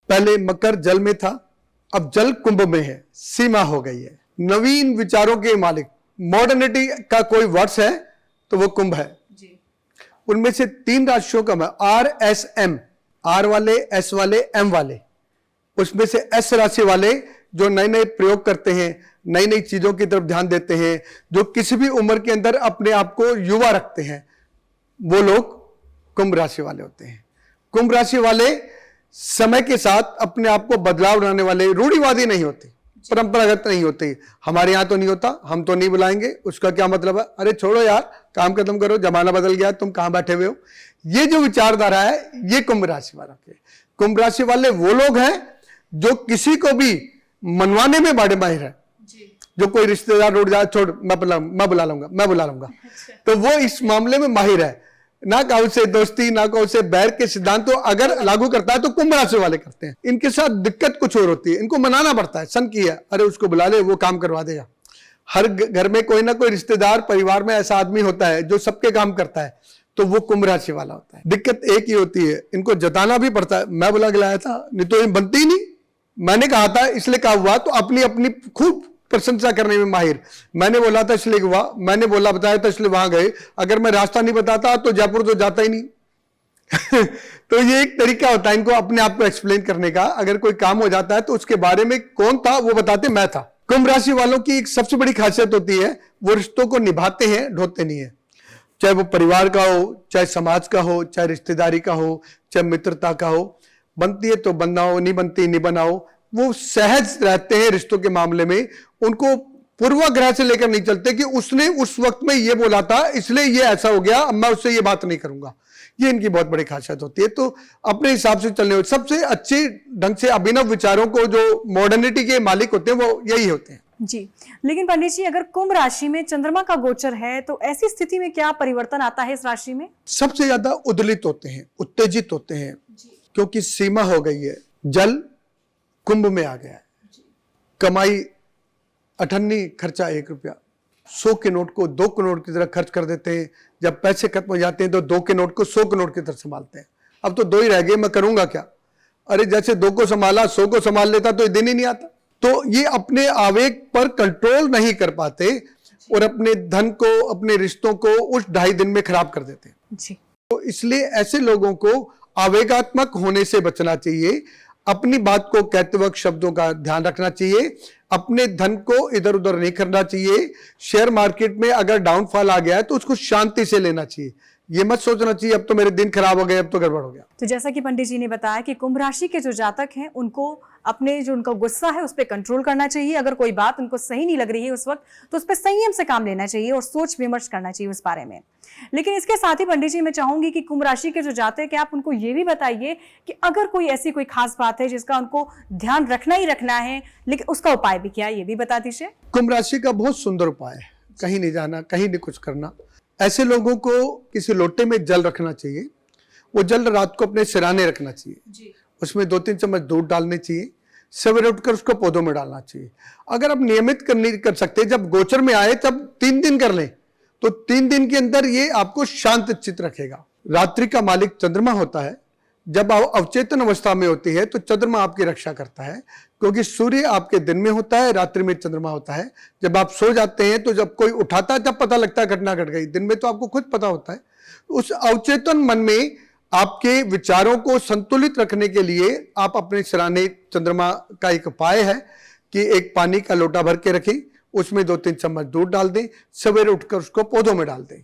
पहले मकर जल में था, अब जल कुंभ में है, सीमा हो गई है। नवीन विचारों के मालिक, मॉडर्निटी का कोई वर्ष है तो वो कुंभ है जी। उनमें से 3 राशियों का RSM, R वाले, S वाले, M वाले, उसमें से S राशि वाले जो नए नए प्रयोग करते हैं, नई नई चीजों की तरफ ध्यान देते हैं, जो किसी भी उम्र के अंदर अपने आप को युवा रखते हैं, वो लोग कुंभ राशि वाले होते हैं। कुंभ राशि वाले समय के साथ अपने आप को बदलाव लाने वाले, रूढ़िवादी नहीं होते, परंपरागत नहीं होते। हमारे यहां तो नहीं होता, हम तो नहीं बुलाएंगे, उसका क्या मतलब है, अरे छोड़ो यार, काम खत्म करो, जमाना बदल गया, तुम कहां बैठे हुए हो। ये जो विचारधारा है, ये कुंभ राशि वाला के। कुंभ राशि वाले वो लोग हैं जो किसी को भी मनवाने में बड़े माहिर है। जो कोई रिश्तेदार उठ जाए, छोड़ मैं बुला लूंगा, तो वो इस मामले में माहिर है। ना काउ से दोस्ती, ना काउ से बैर के सिद्धांत तो अगर लागू करता है तो कुंभ राशि वाले करते हैं। इनके साथ दिक्कत कुछ और होती है, इनको मनाना पड़ता है, सन की है, अरे उसको बुला ले, वो काम करवा देगा। हर घर में कोई ना कोई रिश्तेदार, परिवार में ऐसा आदमी होता है जो सबके काम करता है, तो वो कुंभ राशि वाला होता है। दिक्कत एक ही होती है, इनको जताना भी पड़ता है, मैं बुला के लाया था, नहीं तो ये बनती ही नहीं, मैंने कहा था इसलिए कहा हुआ, तो अपनी अपनी खूब प्रशंसा करने में माहिर। मैंने बोला था इसलिए हुआ, मैंने बोला बताया था इसलिए वहां गए, अगर मैं रास्ता नहीं बताता तो जयपुर तो जाता ही नहीं। तो ये एक तरीका होता है इनको अपने आप को एक्सप्लेन करने का। अगर कोई काम हो जाता है तो उसके बारे में कौन था वो बताते, मैं था। कुंभ राशि वालों की एक सबसे बड़ी खासियत होती है, वो रिश्तों को निभाते हैं, ढोते नहीं है। चाहे वो परिवार का हो, चाहे समाज का हो, चाहे रिश्तेदारी का हो, चाहे मित्रता का हो। बनती है तो बनाओ, नहीं बनती नहीं बनाओ। वो सहज रहते हैं रिश्तों के मामले में। उनको पूर्वाग्रह से लेकर नहीं चलते कि उसने उस वक्त में ये बोला था इसलिए ये ऐसा हो गया, अब मैं उससे ये बात नहीं करूंगा। ये इनकी बहुत बड़ी खासियत होती है। तो अपने हिसाब से चलने, सबसे अच्छे ढंग से अभिनव विचारों को जो मॉडर्निटी के मालिक होते हैं वो यही होते हैं जी। लेकिन पंडित जी, अगर कुंभ राशि में चंद्रमा का गोचर है तो ऐसी स्थिति में क्या परिवर्तन आता है इस राशि में? सबसे ज्यादा उद्दलित होते हैं, उत्तेजित होते हैं, क्योंकि सीमा हो गई है, जल कुंभ में आ गया है। कमाई 98, खर्चा 1 रुपया। 100 के नोट को 2 के नोट की तरह खर्च कर देते हैं। जब पैसे खत्म हो जाते हैं तो 2 के नोट को 100 के नोट की तरह संभालते हैं। अब तो 2 ही रह गए, मैं करूंगा क्या। अरे जैसे 2 को संभाला, 100 को संभाल लेता तो ये दिन ही नहीं आता। तो ये अपने आवेग पर कंट्रोल नहीं कर पाते और अपने धन को, अपने रिश्तों को उस 2.5 दिन में खराब कर देते हैं। तो इसलिए ऐसे लोगों को आवेगात्मक होने से बचना चाहिए। अपनी बात को कहते वक्त शब्दों का ध्यान रखना चाहिए। अपने धन को इधर उधर नहीं करना चाहिए। शेयर मार्केट में अगर डाउनफॉल आ गया है तो उसको शांति से लेना चाहिए। ये मत सोचना चाहिए अब तो मेरे दिन खराब हो गए, अब तो गड़बड़ हो गया। तो जैसा कि पंडित जी ने बताया कि कुंभ राशि के जो जातक हैं उनको अपने जो उनका गुस्सा है उस पर कंट्रोल करना चाहिए। अगर कोई बात उनको सही नहीं लग रही है उस वक्त तो उस पर संयम से काम लेना चाहिए और सोच विमर्श करना चाहिए उस बारे में। लेकिन इसके साथ ही पंडित जी मैं चाहूंगी कि कुंभ राशि के जो जातक हैं आप उनको ये भी बताइए कि अगर कोई ऐसी कोई खास बात है जिसका उनको ध्यान रखना ही रखना है, लेकिन उसका उपाय भी क्या है ये भी बता दीजिए। कुंभ राशि का बहुत सुंदर उपाय है, कहीं नहीं जाना, कहीं नहीं कुछ करना। ऐसे लोगों को किसी लोटे में जल रखना चाहिए। वो जल रात को अपने सिराने रखना चाहिए। उसमें 2-3 चम्मच दूध डालने चाहिए। सवेरे उठकर उसको पौधों में डालना चाहिए। अगर आप नियमित नहीं कर सकते, जब गोचर में आए तब 3 दिन कर लें, तो 3 दिन के अंदर ये आपको शांत चित्त रखेगा। रात्रि का मालिक चंद्रमा होता है। जब आप अवचेतन अवस्था में होती है तो चंद्रमा आपकी रक्षा करता है, क्योंकि सूर्य आपके दिन में होता है, रात्रि में चंद्रमा होता है। जब आप सो जाते हैं तो जब कोई उठाता है तब पता लगता है घटना घट गई। दिन में तो आपको खुद पता होता है। उस अवचेतन मन में आपके विचारों को संतुलित रखने के लिए आप अपने सिराने चंद्रमा का एक उपाय है कि एक पानी का लोटा भर के रखें, उसमें 2-3 चम्मच दूध डाल दें, सवेरे उठकर उसको पौधों में डाल दें।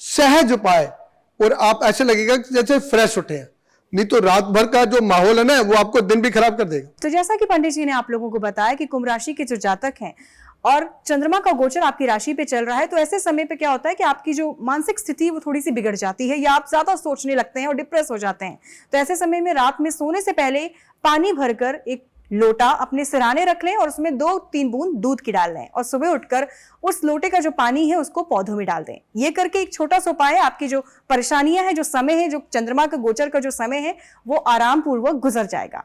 सहज उपाय, और आप ऐसे लगेगा जैसे फ्रेश उठे हैं। नहीं तो रात भर का जो माहौल है ना वो आपको दिन भी खराब कर देगा। तो जैसा कि पंडित जी ने आप लोगों को बताया कि कुंभ राशि के जो जातक हैं और चंद्रमा का गोचर आपकी राशि पे चल रहा है, तो ऐसे समय पे क्या होता है कि आपकी जो मानसिक स्थिति है वो थोड़ी सी बिगड़ जाती है या आप ज्यादा सोचने लगते हैं और डिप्रेस हो जाते हैं। तो ऐसे समय में रात में सोने से पहले पानी भरकर एक लोटा अपने सिराने रख लें और उसमें 2-3 बूंद दूध की डाल लें और सुबह उठकर उस लोटे का जो पानी है उसको पौधों में डाल दें। ये करके एक छोटा सा उपाय है, आपकी जो परेशानियां हैं, जो समय है, जो चंद्रमा का गोचर का जो समय है वो आराम पूर्वक गुजर जाएगा।